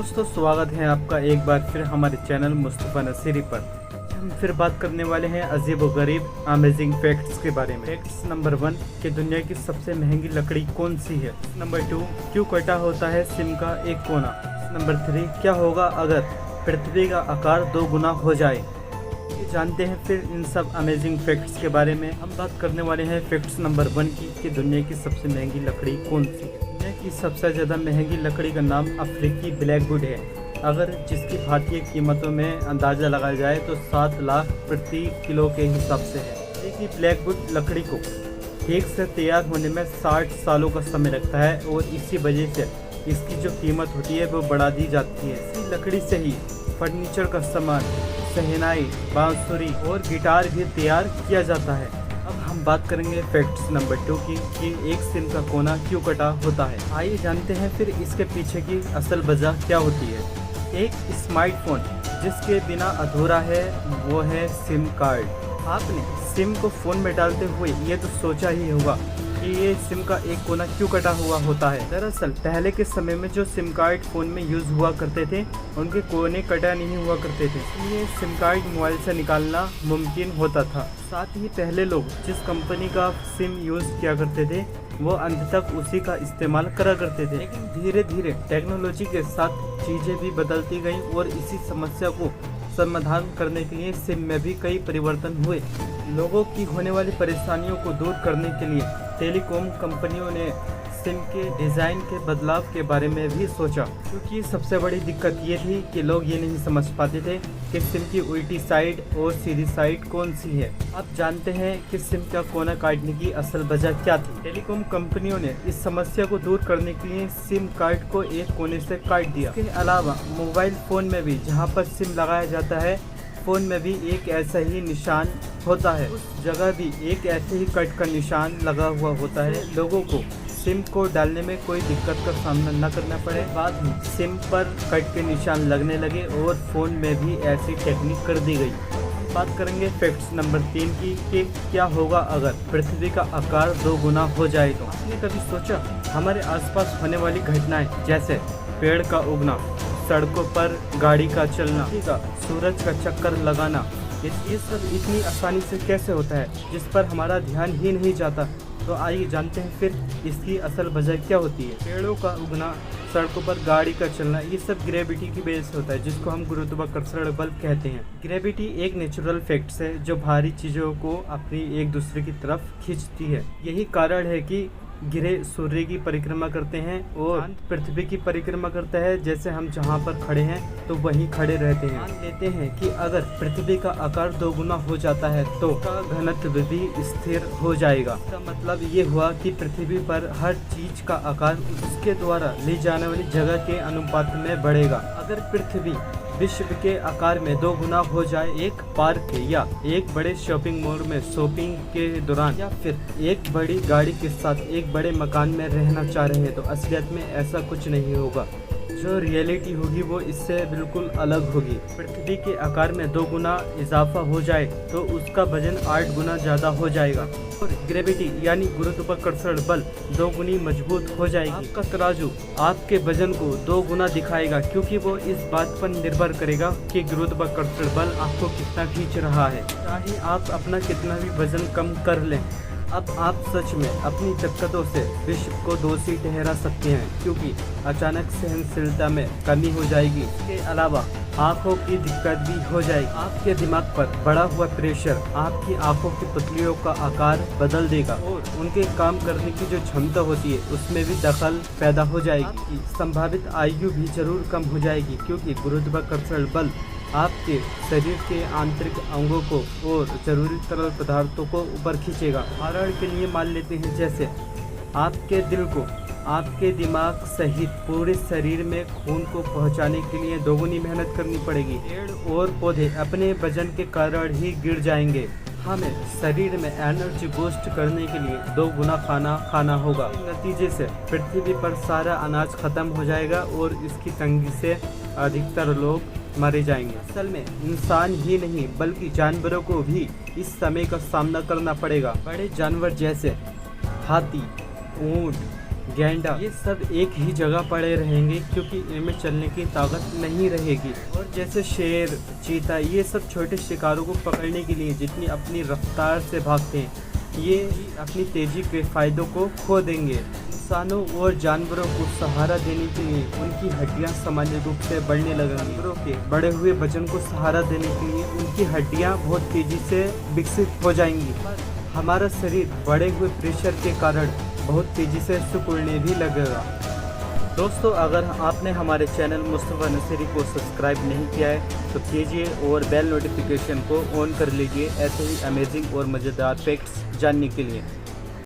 दोस्तों, स्वागत है आपका एक बार फिर हमारे चैनल मुस्तफ़ा नसीरी पर। हम फिर बात करने वाले हैं अजीब व गरीब अमेजिंग फैक्ट्स के बारे में। फैक्ट्स नंबर 1 कि दुनिया की सबसे महंगी लकड़ी कौन सी है। नंबर 2 क्यों कटा होता है सिम का एक कोना। नंबर 3 क्या होगा अगर पृथ्वी का आकार 2 गुना हो जाए। जानते हैं फिर इन सब अमेजिंग फैक्ट्स के बारे में। हम बात करने वाले हैं फैक्ट्स नंबर 1 की कि दुनिया की सबसे महंगी लकड़ी कौन सी है। दुनिया की सबसे ज़्यादा महंगी लकड़ी का नाम अफ्रीकी ब्लैकवुड है। अगर जिसकी भारतीय कीमतों में अंदाज़ा लगाया जाए तो 7 लाख प्रति किलो के हिसाब से है। अफ्रीकी ब्लैकवुड लकड़ी को ठीक से तैयार होने में 60 सालों का समय लगता है और इसी वजह से इसकी जो कीमत होती है वो बढ़ा दी जाती है। इसी लकड़ी से ही फर्नीचर का सामान, शहनाई, बांसुरी और गिटार भी तैयार किया जाता है। अब हम बात करेंगे फैक्ट्स नंबर 2 की कि एक सिम का कोना क्यों कटा होता है। आइए जानते हैं फिर इसके पीछे की असल वजह क्या होती है। एक स्मार्टफोन जिसके बिना अधूरा है वो है सिम कार्ड। आपने सिम को फ़ोन में डालते हुए ये तो सोचा ही होगा कि ये सिम का एक कोना क्यों कटा हुआ होता है। दरअसल पहले के समय में जो सिम कार्ड फ़ोन में यूज़ हुआ करते थे उनके कोने कटा नहीं हुआ करते थे, इसलिए सिम कार्ड मोबाइल से निकालना मुमकिन होता था। साथ ही पहले लोग जिस कंपनी का सिम यूज़ किया करते थे वो अंत तक उसी का इस्तेमाल करा करते थे। लेकिन धीरे धीरे टेक्नोलॉजी के साथ चीज़ें भी बदलती गईं और इसी समस्या को समाधान करने के लिए सिम में भी कई परिवर्तन हुए। लोगों की होने वाली परेशानियों को दूर करने के लिए टेलीकॉम कंपनियों ने सिम के डिज़ाइन के बदलाव के बारे में भी सोचा, क्योंकि सबसे बड़ी दिक्कत ये थी कि लोग ये नहीं समझ पाते थे कि सिम की उल्टी साइड और सीधी साइड कौन सी है। अब जानते हैं कि सिम का कोना काटने की असल वजह क्या थी। टेलीकॉम कंपनियों ने इस समस्या को दूर करने के लिए सिम कार्ड को एक कोने से काट दिया। इसके अलावा मोबाइल फ़ोन में भी जहाँ पर सिम लगाया जाता है फ़ोन में भी एक ऐसा ही निशान होता है, उस जगह भी एक ऐसे ही कट का निशान लगा हुआ होता है। लोगों को सिम को डालने में कोई दिक्कत का सामना न करना पड़े। बाद में सिम पर कट के निशान लगने लगे और फ़ोन में भी ऐसी टेक्निक कर दी गई। बात करेंगे फैक्ट्स नंबर 3 की कि क्या होगा अगर पृथ्वी का आकार 2 गुना हो जाए तो। आपने कभी सोचा हमारे आसपास होने वाली घटनाएं जैसे पेड़ का उगना, सड़कों पर गाड़ी का चलना, सूरज का चक्कर लगाना, ये सब इतनी आसानी से कैसे होता है जिस पर हमारा ध्यान ही नहीं जाता। तो आइए जानते हैं फिर इसकी असल वजह क्या होती है। पेड़ों का उगना, सड़कों पर गाड़ी का चलना, ये सब ग्रेविटी की वजह से होता है जिसको हम गुरुत्वाकर्षण बल कहते हैं। ग्रेविटी एक नेचुरल फैक्ट्स है जो भारी चीज़ों को अपनी एक दूसरे की तरफ खींचती है। यही कारण है कि ग्रह सूर्य की परिक्रमा करते हैं और पृथ्वी की परिक्रमा करता है। जैसे हम जहाँ पर खड़े हैं तो वहीं खड़े रहते हैं। मान लेते हैं कि अगर पृथ्वी का आकार 2 गुना हो जाता है तो उसका घनत्व भी स्थिर हो जाएगा। इसका मतलब ये हुआ कि पृथ्वी पर हर चीज का आकार उसके द्वारा ली जाने वाली जगह के अनुपात में बढ़ेगा। अगर पृथ्वी विश्व के आकार में 2 गुना हो जाए, एक पार्क या एक बड़े शॉपिंग मॉल में शॉपिंग के दौरान या फिर एक बड़ी गाड़ी के साथ एक बड़े मकान में रहना चाह रहे हैं तो असलियत में ऐसा कुछ नहीं होगा। जो रियलिटी होगी वो इससे बिल्कुल अलग होगी। पृथ्वी के आकार में 2 गुना इजाफा हो जाए तो उसका वजन 8 गुना ज़्यादा हो जाएगा और ग्रेविटी यानी गुरुत्वाकर्षण बल 2 गुनी मजबूत हो जाएगी। आपका तराजू आपके वजन को 2 गुना दिखाएगा, क्योंकि वो इस बात पर निर्भर करेगा कि गुरुत्वाकर्षण बल आपको कितना खींच रहा है। चाहे आप अपना कितना भी वजन कम कर लें, अब आप सच में अपनी दिक्कतों से विश्व को दोषी ठहरा सकते हैं, क्योंकि अचानक सहनशीलता में कमी हो जाएगी। इसके अलावा आँखों की दिक्कत भी हो जाएगी। आपके दिमाग पर बढ़ा हुआ प्रेशर आपकी आँखों की पुतलियों का आकार बदल देगा और उनके काम करने की जो क्षमता होती है उसमें भी दखल पैदा हो जाएगी। आपकी संभावित आयु भी जरूर कम हो जाएगी, क्योंकि गुरुत्वाकर्षण बल आपके शरीर के आंतरिक अंगों को और जरूरी तरल पदार्थों को ऊपर खींचेगा। उदाहरण के लिए मान लेते हैं जैसे आपके दिल को आपके दिमाग सहित पूरे शरीर में खून को पहुंचाने के लिए 2 गुनी मेहनत करनी पड़ेगी। पेड़ और पौधे अपने वजन के कारण ही गिर जाएंगे। हमें शरीर में एनर्जी बूस्ट करने के लिए 2 गुना खाना खाना होगा। नतीजे से पृथ्वी पर सारा अनाज खत्म हो जाएगा और इसकी तंगी से अधिकतर लोग मारे जाएंगे। असल में इंसान ही नहीं बल्कि जानवरों को भी इस समय का सामना करना पड़ेगा। बड़े जानवर जैसे हाथी, ऊंट, गैंडा, ये सब एक ही जगह पड़े रहेंगे क्योंकि इनमें चलने की ताकत नहीं रहेगी। और जैसे शेर, चीता, ये सब छोटे शिकारों को पकड़ने के लिए जितनी अपनी रफ्तार से भागते हैं, ये अपनी तेज़ी के फ़ायदों को खो देंगे। इंसानों और जानवरों को सहारा देने के लिए उनकी हड्डियां सामान्य रूप से बढ़ने लगेंगी। जानवरों के बढ़े हुए वजन को सहारा देने के लिए उनकी हड्डियां बहुत तेज़ी से विकसित हो जाएंगी। हमारा शरीर बढ़े हुए प्रेशर के कारण बहुत तेज़ी से सिकुड़ने भी लगेगा। दोस्तों, अगर आपने हमारे चैनल मुस्तफ़ा नसीरी को सब्सक्राइब नहीं किया है तो कीजिए और बेल नोटिफिकेशन को ऑन कर लीजिए ऐसे ही अमेजिंग और मज़ेदार फैक्ट्स जानने के लिए।